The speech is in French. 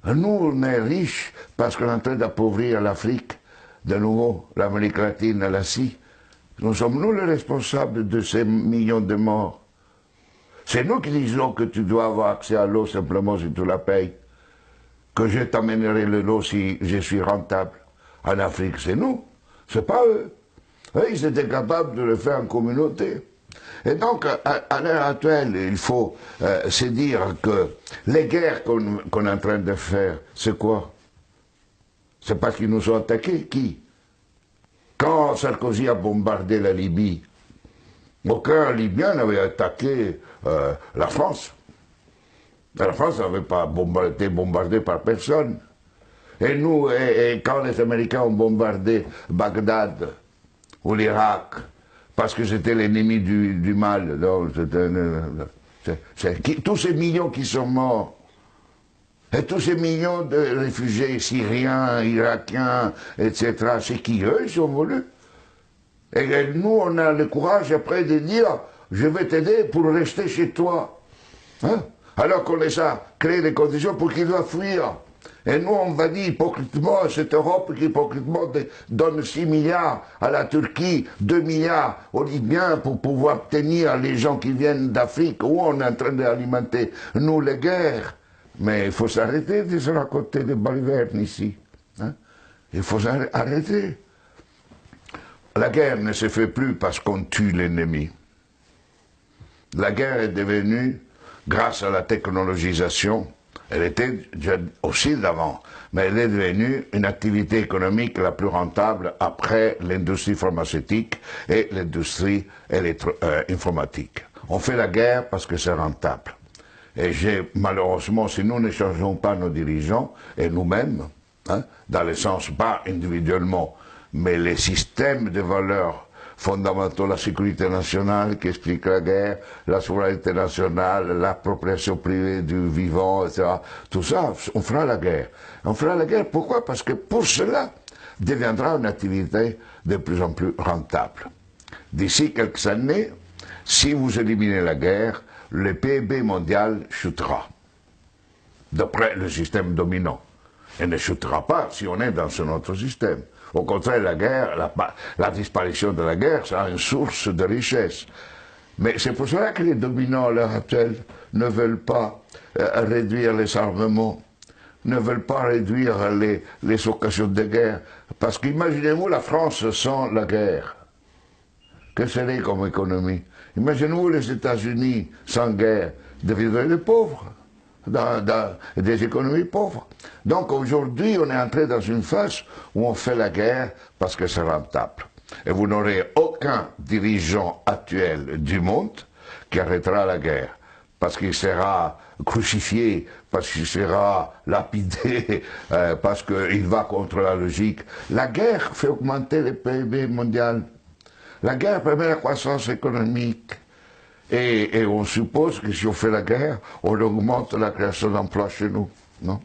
Nous, on est riches parce qu'on est en train d'appauvrir l'Afrique, de nouveau, l'Amérique latine, l'Asie. Nous sommes nous les responsables de ces millions de morts. C'est nous qui disons que tu dois avoir accès à l'eau simplement si tu la payes. Que je t'amènerai l'eau si je suis rentable. En Afrique, c'est nous, c'est pas eux. Eux, ils étaient capables de le faire en communauté. Et donc, à l'heure actuelle, il faut se dire que les guerres qu'on est en train de faire, c'est quoi? C'est parce qu'ils nous ont attaqués. Qui? Quand Sarkozy a bombardé la Libye, aucun Libyen n'avait attaqué la France. La France n'avait pas été bombardée par personne. Et nous, quand les Américains ont bombardé Bagdad ou l'Irak, parce que c'était l'ennemi du mal, donc, tous ces millions qui sont morts, et tous ces millions de réfugiés syriens, irakiens, etc., c'est qui eux, ils sont voulus. Et nous, on a le courage après de dire, je vais t'aider pour rester chez toi. Hein? Alors qu'on les a créé les conditions pour qu'ils doivent fuir. Et nous, on va dire hypocritement, cette Europe qui hypocritement donne 6 milliards à la Turquie, 2 milliards aux Libyens pour pouvoir tenir les gens qui viennent d'Afrique, où on est en train d'alimenter, nous, les guerres. Mais il faut s'arrêter de se raconter des balivernes ici. Hein? Il faut arrêter. La guerre ne se fait plus parce qu'on tue l'ennemi. La guerre est devenue, grâce à la technologisation, elle était aussi d'avant, mais elle est devenue une activité économique la plus rentable après l'industrie pharmaceutique et l'industrie informatique. On fait la guerre parce que c'est rentable. Et malheureusement, si nous ne changeons pas nos dirigeants, et nous-mêmes, hein, dans le sens pas individuellement, mais les systèmes de valeurs fondamentaux, la sécurité nationale qui explique la guerre, la souveraineté nationale, l'appropriation privée du vivant, etc. Tout ça, on fera la guerre. On fera la guerre, pourquoi? Parce que pour cela, deviendra une activité de plus en plus rentable. D'ici quelques années, si vous éliminez la guerre, le PIB mondial chutera, d'après le système dominant. Elle ne chutera pas si on est dans un autre système. Au contraire, la guerre, la disparition de la guerre sera une source de richesse. Mais c'est pour cela que les dominants à l'heure actuelle ne veulent pas réduire les armements, ne veulent pas réduire les occasions de guerre. Parce qu'imaginez-vous la France sans la guerre. Que serait comme économie? Imaginez-vous les États-Unis sans guerre, deviendraient des pauvres. Dans des économies pauvres. Donc aujourd'hui, on est entré dans une phase où on fait la guerre parce que c'est rentable. Et vous n'aurez aucun dirigeant actuel du monde qui arrêtera la guerre, parce qu'il sera crucifié, parce qu'il sera lapidé, parce qu'il va contre la logique. La guerre fait augmenter le PIB mondial. La guerre permet la croissance économique. Et on suppose que si on fait la guerre, on augmente la création d'emplois chez nous, non?